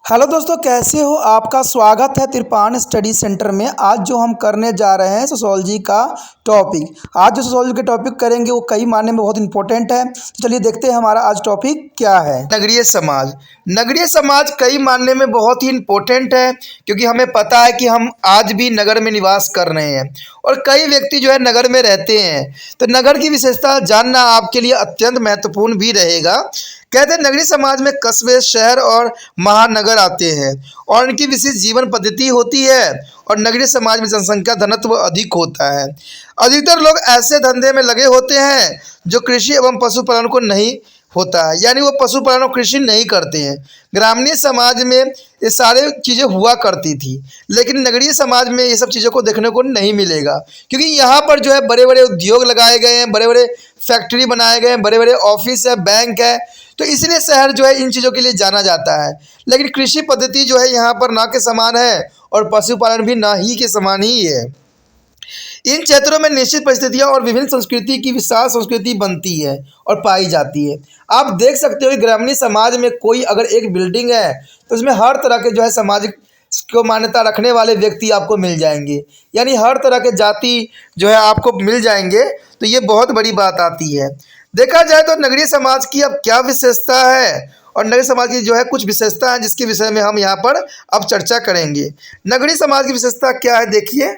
Hello दोस्तों, कैसे हो? आपका स्वागत है तिरपान स्टडी सेंटर में। आज जो हम करने जा रहे हैं सोशोलॉजी का टॉपिक। आज जो सोशोलॉजी के टॉपिक करेंगे वो कई मायने में बहुत इंपॉर्टेंट है। तो चलिए देखते हैं हमारा आज टॉपिक क्या है। नगरीय समाज। नगरीय समाज कई मायने में बहुत ही इम्पोर्टेंट है, क्योंकि हमें पता है कि हम आज भी नगर में निवास कर रहे हैं और कई व्यक्ति जो है नगर में रहते हैं। तो नगर की विशेषता जानना आपके लिए अत्यंत महत्वपूर्ण भी रहेगा। कहते हैं नगरीय समाज में कस्बे, शहर और महानगर आते हैं और इनकी विशेष जीवन पद्धति होती है। और नगरीय समाज में जनसंख्या घनत्व अधिक होता है। अधिकतर लोग ऐसे धंधे में लगे होते हैं जो कृषि एवं पशुपालन को नहीं होता है, यानी वो पशुपालन और कृषि नहीं करते हैं। ग्रामीण समाज में ये सारे चीज़ें हुआ करती थी, लेकिन नगरीय समाज में ये सब चीज़ों को देखने को नहीं मिलेगा, क्योंकि यहाँ पर जो है बड़े बड़े उद्योग लगाए गए हैं, बड़े बड़े फैक्ट्री बनाए गए हैं, बड़े बड़े ऑफिस है, बैंक है। तो इसलिए शहर जो है इन चीज़ों के लिए जाना जाता है। लेकिन कृषि पद्धति जो है यहाँ पर ना के समान है और पशुपालन भी ना ही के समान ही है। इन क्षेत्रों में निश्चित परिस्थितियां और विभिन्न संस्कृति की विशाल संस्कृति बनती है और पाई जाती है। आप देख सकते हो कि ग्रामीण समाज में कोई अगर एक बिल्डिंग है तो उसमें हर तरह के जो है सामाजिक को मान्यता रखने वाले व्यक्ति आपको मिल जाएंगे, यानी हर तरह के जाति जो है आपको मिल जाएंगे। तो ये बहुत बड़ी बात आती है। देखा जाए तो नगरीय समाज की अब क्या विशेषता है और नगरीय समाज की जो है कुछ विशेषता है जिसके विषय में हम यहाँ पर अब चर्चा करेंगे। नगरीय समाज की विशेषता क्या है, देखिए।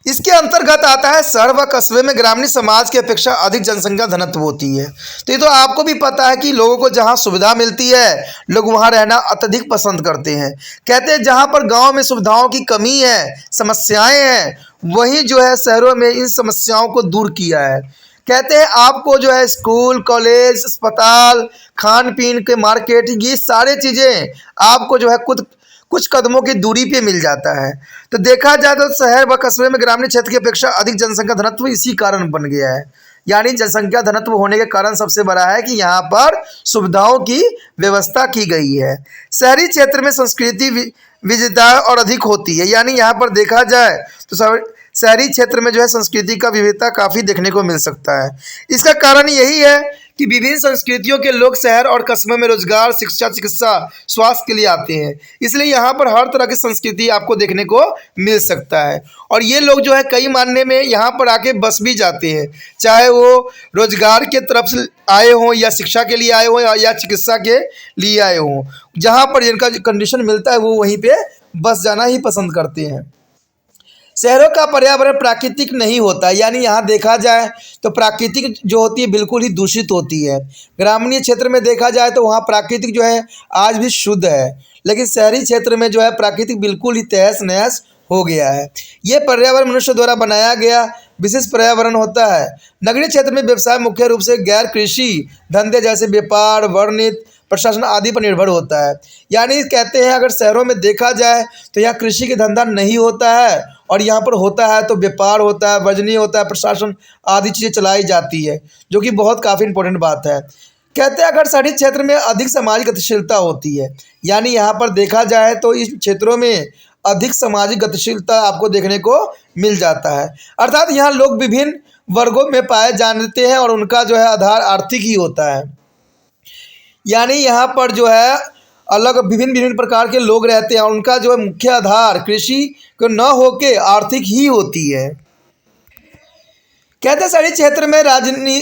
इसके अंतर्गत आता है शहर व कस्बे में ग्रामीण समाज की अपेक्षा अधिक जनसंख्या घनत्व होती है। तो ये तो आपको भी पता है कि लोगों को जहाँ सुविधा मिलती है लोग वहाँ रहना अत्यधिक पसंद करते हैं। कहते हैं जहाँ पर गांव में सुविधाओं की कमी है, समस्याएं हैं, वहीं जो है शहरों में इन समस्याओं को दूर किया है। कहते हैं आपको जो है स्कूल, कॉलेज, अस्पताल, खान पीन के मार्केट, ये सारे चीज़ें आपको जो है कुछ कदमों की दूरी पे मिल जाता है। तो देखा जाए तो शहर व कस्बे में ग्रामीण क्षेत्र की अपेक्षा अधिक जनसंख्या घनत्व इसी कारण बन गया है। यानी जनसंख्या घनत्व होने के कारण सबसे बड़ा है कि यहाँ पर सुविधाओं की व्यवस्था की गई है। शहरी क्षेत्र में संस्कृति विविधता और अधिक होती है, यानी यहाँ पर देखा जाए तो शहरी क्षेत्र में जो है संस्कृति का विविधता काफ़ी देखने को मिल सकता है। इसका कारण यही है कि विभिन्न संस्कृतियों के लोग शहर और कस्बों में रोजगार, शिक्षा, चिकित्सा, स्वास्थ्य के लिए आते हैं। इसलिए यहाँ पर हर तरह की संस्कृति आपको देखने को मिल सकता है और ये लोग जो है कई मायने में यहाँ पर आके बस भी जाते हैं, चाहे वो रोजगार के तरफ से आए हों या शिक्षा के लिए आए हों या चिकित्सा के लिए आए हों। जहाँ पर जिनका कंडीशन मिलता है वो वहीं पर बस जाना ही पसंद करते हैं। शहरों का पर्यावरण प्राकृतिक नहीं होता, यानी यहाँ देखा जाए तो प्राकृतिक जो होती है बिल्कुल ही दूषित होती है। ग्रामीण क्षेत्र में देखा जाए तो वहाँ प्राकृतिक जो है आज भी शुद्ध है, लेकिन शहरी क्षेत्र में जो है प्राकृतिक बिल्कुल ही तहस नहस हो गया है। ये पर्यावरण मनुष्य द्वारा बनाया गया विशेष पर्यावरण होता है। नगरीय क्षेत्र में व्यवसाय मुख्य रूप से गैर कृषि धंधे जैसे व्यापार, वर्णित प्रशासन आदि पर निर्भर होता है। यानी कहते हैं अगर शहरों में देखा जाए तो यहाँ कृषि के धंधा नहीं होता है और यहाँ पर होता है तो व्यापार होता है, वजनी होता है, प्रशासन आदि चीज़ें चलाई जाती है, जो कि बहुत काफ़ी इंपॉर्टेंट बात है। कहते हैं अगर शहरी क्षेत्र में अधिक सामाजिक गतिशीलता होती है, यानी यहाँ पर देखा जाए तो इस क्षेत्रों में अधिक सामाजिक गतिशीलता आपको देखने को मिल जाता है। अर्थात यहाँ लोग विभिन्न वर्गों में पाए जाते हैं और उनका जो है आधार आर्थिक ही होता है। यानी यहाँ पर जो है अलग विभिन्न विभिन्न प्रकार के लोग रहते हैं और उनका जो है मुख्य आधार कृषि को न होके आर्थिक ही होती है। कहते हैं शहरी क्षेत्र में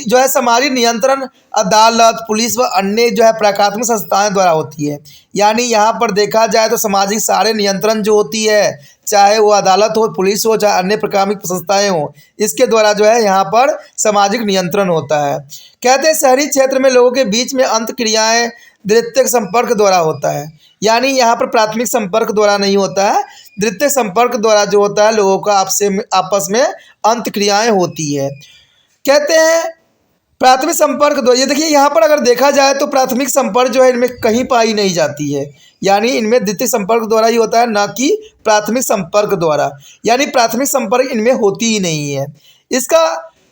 जो है सामाजिक नियंत्रण अदालत, पुलिस व अन्य जो है प्रशासनिक संस्थाएं द्वारा होती है। यानी यहाँ पर देखा जाए तो सामाजिक सारे नियंत्रण जो होती है, चाहे वो अदालत हो, पुलिस हो, चाहे अन्य प्रशासनिक संस्थाएं हो, इसके द्वारा जो है यहाँ पर सामाजिक नियंत्रण होता है। कहते हैं शहरी क्षेत्र में लोगों के बीच में अंतःक्रियाएं द्वितीयक संपर्क द्वारा होता है। यानी यहाँ पर प्राथमिक संपर्क द्वारा नहीं होता है, द्वितीयक संपर्क द्वारा जो होता है लोगों का आपस में अंतःक्रियाएं होती है। कहते हैं प्राथमिक संपर्क द्वारा, ये देखिए यहाँ पर अगर देखा जाए तो प्राथमिक संपर्क जो है इनमें कहीं पाई नहीं जाती है, यानी इनमें द्वितीय संपर्क द्वारा ही होता है, ना कि प्राथमिक संपर्क द्वारा। यानी प्राथमिक संपर्क इनमें होती ही नहीं है। इसका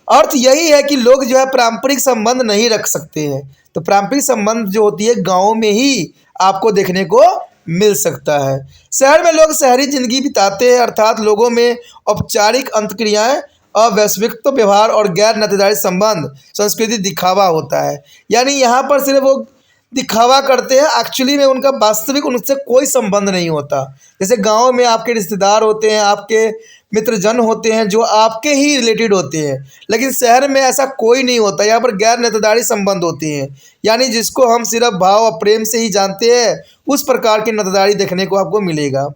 अर्थ यही है कि लोग जो है पारंपरिक संबंध नहीं रख सकते हैं। तो पारंपरिक संबंध जो होती है गाँव में ही आपको देखने को मिल सकता है। शहर में लोग शहरी जिंदगी बिताते हैं, अर्थात लोगों में औपचारिक अंतक्रियाएं, अवैश्विकत्व व्यवहार और गैर नातेदारी संबंध, संस्कृति दिखावा होता है। यानी यहाँ पर सिर्फ वो दिखावा करते हैं, एक्चुअली में उनका वास्तविक उनसे कोई संबंध नहीं होता। जैसे गांव में आपके रिश्तेदार होते हैं, आपके मित्रजन होते हैं जो आपके ही रिलेटेड होते हैं, लेकिन शहर में ऐसा कोई नहीं होता। यहाँ पर गैर नातेदारी संबंध होते हैं, यानी जिसको हम सिर्फ भाव और प्रेम से ही जानते हैं, उस प्रकार की नातेदारी देखने को आपको मिलेगा।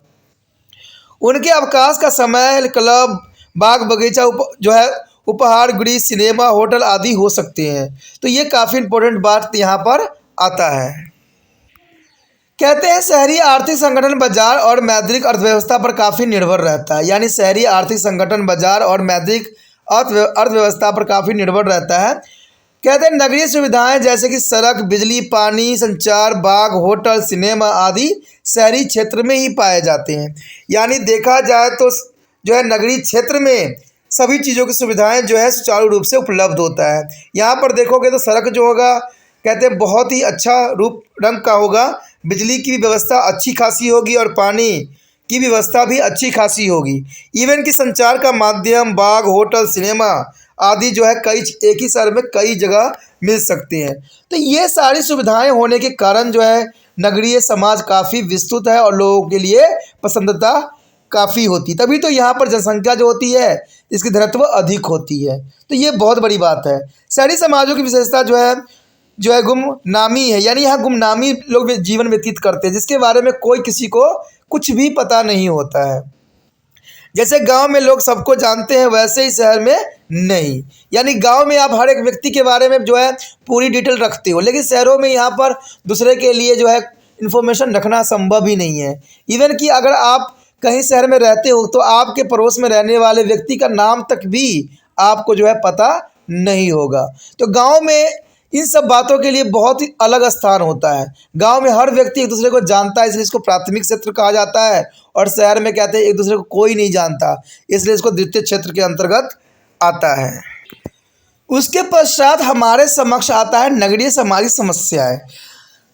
उनके अवकाश का समय क्लब, बाग बगीचा, जो है उपहार गृह, सिनेमा, होटल आदि हो सकते हैं। तो ये काफ़ी इंपॉर्टेंट बात यहाँ पर आता है। कहते हैं शहरी आर्थिक संगठन बाजार और मौद्रिक अर्थव्यवस्था पर काफ़ी निर्भर रहता है, यानी शहरी आर्थिक संगठन बाजार और मौद्रिक अर्थव्यवस्था पर काफ़ी निर्भर रहता है। कहते हैं नगरीय सुविधाएं जैसे कि सड़क, बिजली, पानी, संचार, बाग, होटल, सिनेमा आदि शहरी क्षेत्र में ही पाए जाते हैं। यानी देखा जाए तो जो है नगरीय क्षेत्र में सभी चीज़ों की सुविधाएं जो है सुचारू रूप से उपलब्ध होता है। यहाँ पर देखोगे तो सड़क जो होगा कहते हैं बहुत ही अच्छा रूप रंग का होगा, बिजली की भी व्यवस्था अच्छी खासी होगी और पानी की व्यवस्था भी अच्छी खासी होगी। इवन कि संचार का माध्यम, बाग, होटल, सिनेमा आदि जो है कई एक ही शहर में कई जगह मिल सकते हैं। तो ये सारी सुविधाएं होने के कारण जो है नगरीय समाज काफ़ी विस्तृत है और लोगों के लिए पसंदता काफ़ी होती, तभी तो यहाँ पर जनसंख्या जो होती है इसकी घनत्व अधिक होती है। तो ये बहुत बड़ी बात है। शहरी समाजों की विशेषता जो है गुमनामी है, यानी यहाँ गुमनामी लोग जीवन व्यतीत करते हैं, जिसके बारे में कोई किसी को कुछ भी पता नहीं होता है। जैसे गांव में लोग सबको जानते हैं वैसे ही शहर में नहीं, यानी गांव में आप हर एक व्यक्ति के बारे में जो है पूरी डिटेल रखते हो, लेकिन शहरों में यहाँ पर दूसरे के लिए जो है इन्फॉर्मेशन रखना संभव ही नहीं है। इवन कि अगर आप कहीं शहर में रहते हो तो आपके पड़ोस में रहने वाले व्यक्ति का नाम तक भी आपको जो है पता नहीं होगा। तो गांव में इन सब बातों के लिए बहुत ही अलग स्थान होता है। गांव में हर व्यक्ति एक दूसरे को जानता है, इसलिए इसको प्राथमिक क्षेत्र कहा जाता है, और शहर में कहते हैं एक दूसरे को कोई नहीं जानता, इसलिए इसको द्वितीय क्षेत्र के अंतर्गत आता है। उसके पश्चात हमारे समक्ष आता है नगरीय सामाजिक समस्याएं।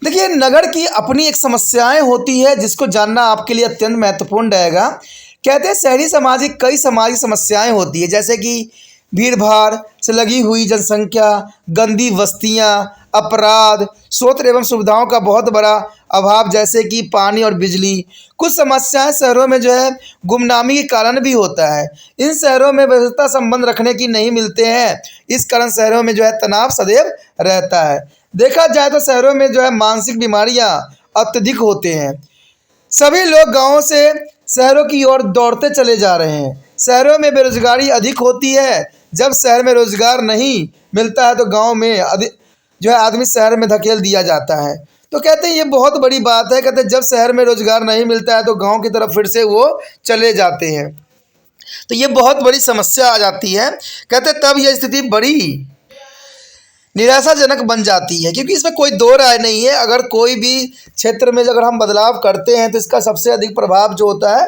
देखिए नगर की अपनी एक समस्याएं होती है जिसको जानना आपके लिए अत्यंत महत्वपूर्ण रहेगा। कहते हैं शहरी सामाजिक कई सामाजिक समस्याएं होती है, जैसे कि भीड़ भाड़ से लगी हुई जनसंख्या, गंदी बस्तियां, अपराध, स्रोत एवं सुविधाओं का बहुत बड़ा अभाव जैसे कि पानी और बिजली। कुछ समस्याएं शहरों में जो है गुमनामी के कारण भी होता है। इन शहरों में व्यवस्था संबंध रखने की नहीं मिलते हैं, इस कारण शहरों में जो है तनाव सदैव रहता है। देखा जाए तो शहरों में जो है मानसिक बीमारियां अत्यधिक होते हैं। सभी लोग गाँवों से शहरों की ओर दौड़ते चले जा रहे हैं। शहरों में बेरोजगारी अधिक होती है। जब शहर में रोजगार नहीं मिलता है तो गांव में जो है आदमी शहर में धकेल दिया जाता है। तो कहते हैं ये बहुत बड़ी बात है। कहते हैं जब शहर में रोजगार नहीं मिलता है तो गांव की तरफ फिर से वो चले जाते हैं। तो ये बहुत बड़ी समस्या आ जाती है। कहते हैं तब यह स्थिति बड़ी निराशाजनक बन जाती है, क्योंकि इसमें कोई दो राय नहीं है। अगर कोई भी क्षेत्र में अगर हम बदलाव करते हैं तो इसका सबसे अधिक प्रभाव जो होता है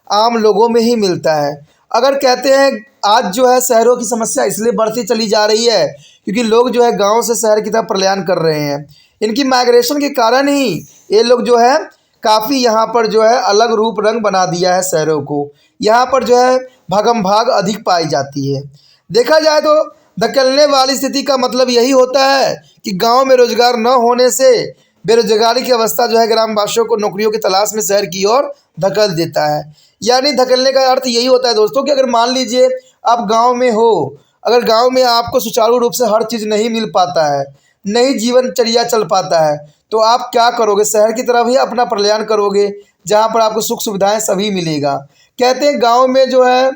आम लोगों में ही मिलता है। अगर कहते हैं आज जो है शहरों की समस्या इसलिए बढ़ती चली जा रही है क्योंकि लोग जो है गांव से शहर की तरफ पलायन कर रहे हैं। इनकी माइग्रेशन के कारण ही ये लोग जो है काफ़ी यहाँ पर जो है अलग रूप रंग बना दिया है शहरों को। यहाँ पर जो है भागम भाग अधिक पाई जाती है। देखा जाए तो धकेलने वाली स्थिति का मतलब यही होता है कि गांव में रोजगार न होने से बेरोजगारी की अवस्था जो है ग्रामवासियों को नौकरियों की तलाश में शहर की ओर धकेल देता है। यानी धकेलने का अर्थ यही होता है दोस्तों कि अगर मान लीजिए आप गांव में हो, अगर गांव में आपको सुचारू रूप से हर चीज़ नहीं मिल पाता है, नहीं जीवनचर्या चल पाता है, तो आप क्या करोगे? शहर की तरफ ही अपना पलायन करोगे जहां पर आपको सुख सुविधाएं सभी मिलेगा। कहते हैं गांव में जो है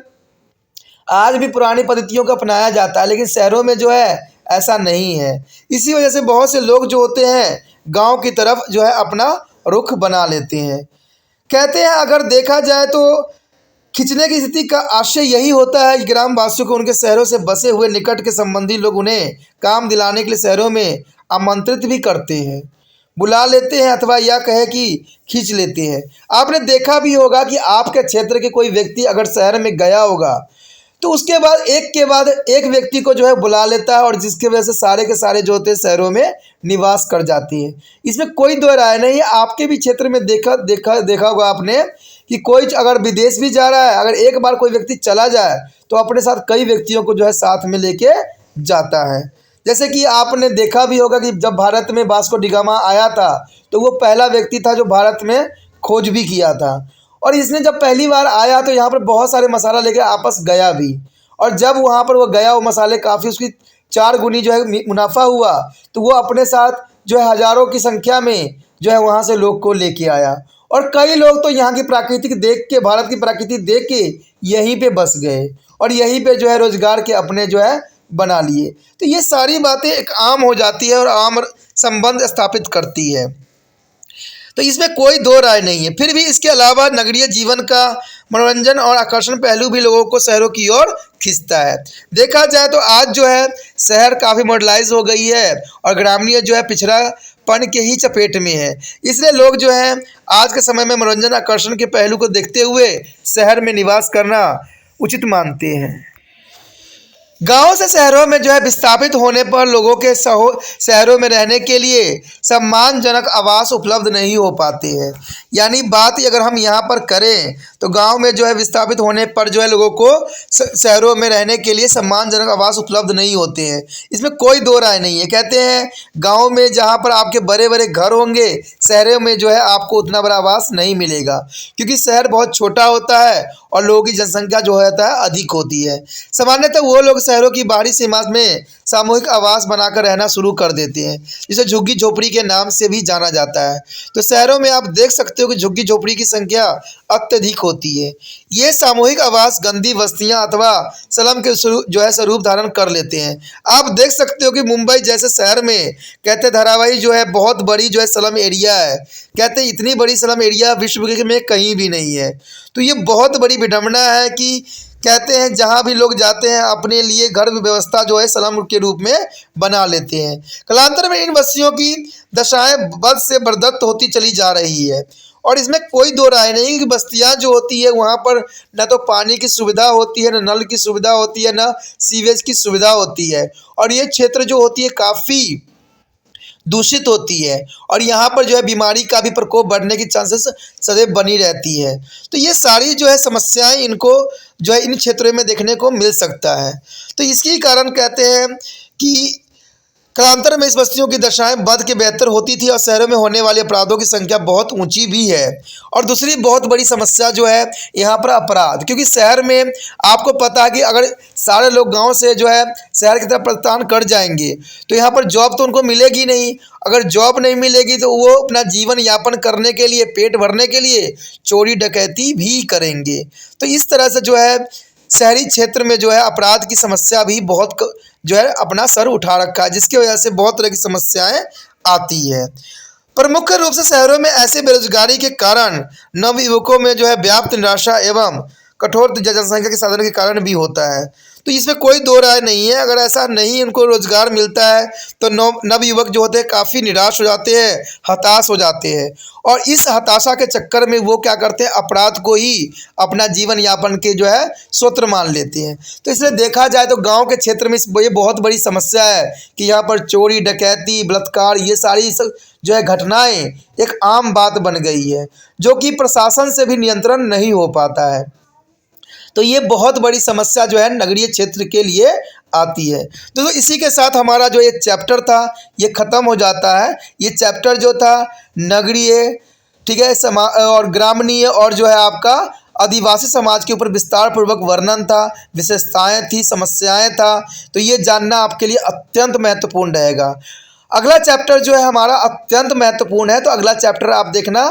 आज भी पुरानी पद्धतियों को अपनाया जाता है, लेकिन शहरों में जो है ऐसा नहीं है। इसी वजह से बहुत से लोग जो होते हैं गांव की तरफ जो है अपना रुख बना लेते हैं। कहते हैं अगर देखा जाए तो खिंचने की स्थिति का आशय यही होता है कि ग्रामवासियों को उनके शहरों से बसे हुए निकट के संबंधी लोग उन्हें काम दिलाने के लिए शहरों में आमंत्रित भी करते हैं, बुला लेते हैं, अथवा यह कहे कि खींच लेते हैं। आपने देखा भी होगा कि आपके क्षेत्र के कोई व्यक्ति अगर शहर में गया होगा तो उसके बाद एक व्यक्ति को जो है बुला लेता है, और जिसकी वजह से सारे के सारे जो होते हैं शहरों में निवास कर जाती हैं। इसमें कोई दो राय नहीं है। आपके भी क्षेत्र में देखा होगा आपने कि कोई अगर विदेश भी जा रहा है, अगर एक बार कोई व्यक्ति चला जाए तो अपने साथ कई व्यक्तियों को जो है साथ में लेके जाता है। जैसे कि आपने देखा भी होगा कि जब भारत में वास्को डी गामा आया था तो वो पहला व्यक्ति था जो भारत में खोज भी किया था। और इसने जब पहली बार आया तो यहाँ पर बहुत सारे मसाला लेकर आपस गया भी, और जब वहाँ पर वो गया वो मसाले काफ़ी उसकी 4 गुनी जो है मुनाफा हुआ, तो वो अपने साथ जो है हज़ारों की संख्या में जो है वहाँ से लोग को लेके आया। और कई लोग तो यहाँ की प्राकृतिक देख के, भारत की प्रकृति देख के यहीं पे बस गए और यहीं पे जो है रोजगार के अपने जो है बना लिए। तो ये सारी बातें एक आम हो जाती है और आम संबंध स्थापित करती है, तो इसमें कोई दो राय नहीं है। फिर भी इसके अलावा नगरीय जीवन का मनोरंजन और आकर्षण पहलू भी लोगों को शहरों की ओर खींचता है। देखा जाए तो आज जो है शहर काफ़ी मॉडर्नाइज हो गई है और ग्रामीण जो है पिछड़ापन के ही चपेट में है। इसलिए लोग जो है आज के समय में मनोरंजन आकर्षण के पहलू को देखते हुए शहर में निवास करना उचित मानते हैं। गाँव से शहरों में जो है विस्थापित होने पर लोगों के शहरों में रहने के लिए सम्मानजनक आवास उपलब्ध नहीं हो पाते हैं। यानी बात अगर हम यहाँ पर करें तो गांव में जो है विस्थापित होने पर जो है लोगों को शहरों में रहने के लिए सम्मानजनक आवास उपलब्ध नहीं होते हैं। इसमें कोई दो राय नहीं है। कहते हैं गाँव में जहाँ पर आपके बड़े बड़े घर होंगे, शहरों में जो है आपको उतना बड़ा आवास नहीं मिलेगा, क्योंकि शहर बहुत छोटा होता है और लोगों की जनसंख्या जो होता है अधिक होती है। सामान्यतः वो लोग शहरों की बाहरी सीमा में सामूहिक आवास बनाकर रहना शुरू कर देते हैं, जिसे झुग्गी झोपड़ी के नाम से भी जाना जाता है। तो शहरों में आप देख सकते हो कि झुग्गी झोपड़ी की संख्या अत्यधिक होती है। ये सामूहिक आवास गंदी बस्तियां अथवा स्लम के जो है स्वरूप धारण कर लेते हैं। आप देख सकते हो कि मुंबई जैसे शहर में कहते धारावाही जो है बहुत बड़ी जो है स्लम एरिया है। कहते इतनी बड़ी स्लम एरिया विश्व में कहीं भी नहीं है। तो ये बहुत बड़ी विडंबना है कि कहते हैं जहाँ भी लोग जाते हैं अपने लिए घर व्यवस्था जो है स्लम के रूप में बना लेते हैं। कालांतर में इन बस्तियों की दशाएं बद से बदतर होती चली जा रही है और इसमें कोई दो राय नहीं कि बस्तियां जो होती है वहाँ पर न तो पानी की सुविधा होती है, न नल की सुविधा होती है, न सीवेज की सुविधा होती है, और ये क्षेत्र जो होती है काफ़ी दूषित होती है और यहाँ पर जो है बीमारी का भी प्रकोप बढ़ने की चांसेस सदैव बनी रहती है। तो ये सारी जो है समस्याएं इनको जो है इन क्षेत्रों में देखने को मिल सकता है। तो इसके कारण कहते हैं कि कालांतर में इस बस्तियों की दशाएं बद के बेहतर होती थी और शहरों में होने वाले अपराधों की संख्या बहुत ऊंची भी है। और दूसरी बहुत बड़ी समस्या जो है यहाँ पर अपराध, क्योंकि शहर में आपको पता है कि अगर सारे लोग गांव से जो है शहर की तरफ प्रस्थान कर जाएंगे तो यहाँ पर जॉब तो उनको मिलेगी नहीं। अगर जॉब नहीं मिलेगी तो वो अपना जीवन यापन करने के लिए, पेट भरने के लिए चोरी डकैती भी करेंगे। तो इस तरह से जो है शहरी क्षेत्र में जो है अपराध की समस्या भी बहुत जो है अपना सर उठा रखा है, जिसकी वजह से बहुत तरह की समस्याएं आती है। पर मुख्य रूप से शहरों में ऐसे बेरोजगारी के कारण नवयुवकों में जो है व्याप्त निराशा एवं कठोर जनसंख्या के साधन के कारण भी होता है। तो इसमें कोई दो राय नहीं है। अगर ऐसा नहीं उनको रोजगार मिलता है तो नवयुवक जो होते हैं काफ़ी निराश हो जाते हैं, हताश हो जाते हैं, और इस हताशा के चक्कर में वो क्या करते हैं, अपराध को ही अपना जीवन यापन के जो है सूत्र मान लेते हैं। तो इसलिए देखा जाए तो गांव के क्षेत्र में ये बहुत बड़ी समस्या है कि यहाँ पर चोरी डकैती बलात्कार ये सारी जो है घटनाएं एक आम बात बन गई है, जो कि प्रशासन से भी नियंत्रण नहीं हो पाता है। तो ये बहुत बड़ी समस्या जो है नगरीय क्षेत्र के लिए आती है। तो इसी के साथ हमारा जो ये चैप्टर था ये ख़त्म हो जाता है। ये चैप्टर जो था नगरीय, ठीक है, और ग्रामीण और जो है आपका आदिवासी समाज के ऊपर विस्तार पूर्वक वर्णन था, विशेषताएं थी, समस्याएं था। तो ये जानना आपके लिए अत्यंत महत्वपूर्ण रहेगा। अगला चैप्टर जो है हमारा अत्यंत महत्वपूर्ण है, तो अगला चैप्टर आप देखना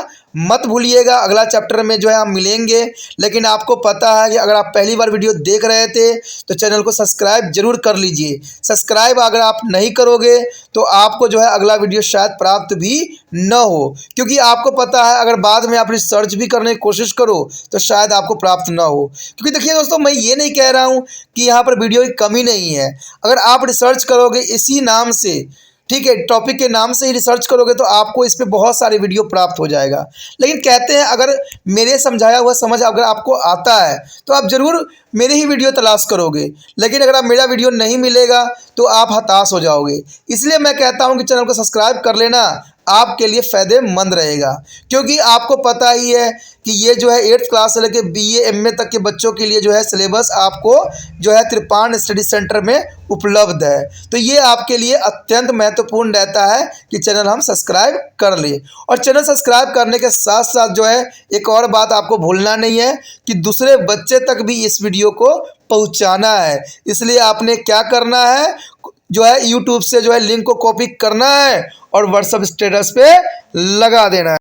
मत भूलिएगा। अगला चैप्टर में जो है हम मिलेंगे, लेकिन आपको पता है कि अगर आप पहली बार वीडियो देख रहे थे तो चैनल को सब्सक्राइब जरूर कर लीजिए। सब्सक्राइब अगर आप नहीं करोगे तो आपको जो है अगला वीडियो शायद प्राप्त भी न हो, क्योंकि आपको पता है अगर बाद में आप रिसर्च भी करने की कोशिश करो तो शायद आपको प्राप्त न हो। क्योंकि देखिए दोस्तों, मैं ये नहीं कह रहा हूँ कि यहाँ पर वीडियो की कमी नहीं है। अगर आप रिसर्च करोगे इसी नाम से, ठीक है, टॉपिक के नाम से ही रिसर्च करोगे तो आपको इस पे बहुत सारे वीडियो प्राप्त हो जाएगा। लेकिन कहते हैं अगर मेरे समझाया हुआ समझ अगर आपको आता है तो आप ज़रूर मेरे ही वीडियो तलाश करोगे, लेकिन अगर आप मेरा वीडियो नहीं मिलेगा तो आप हताश हो जाओगे। इसलिए मैं कहता हूं कि चैनल को सब्सक्राइब कर लेना आपके लिए फ़ायदेमंद रहेगा, क्योंकि आपको पता ही है कि ये जो है 8th क्लास से लेकर BA MA तक के बच्चों के लिए जो है सिलेबस आपको जो है तिरपान स्टडी सेंटर में उपलब्ध है। तो ये आपके लिए अत्यंत महत्वपूर्ण रहता है कि चैनल हम सब्सक्राइब कर लें। और चैनल सब्सक्राइब करने के साथ साथ जो है एक और बात आपको भूलना नहीं है कि दूसरे बच्चे तक भी इस वीडियो को पहुंचाना है। इसलिए आपने क्या करना है, जो है यूट्यूब से जो है लिंक को कॉपी करना है और व्हाट्सएप स्टेटस पे लगा देना है।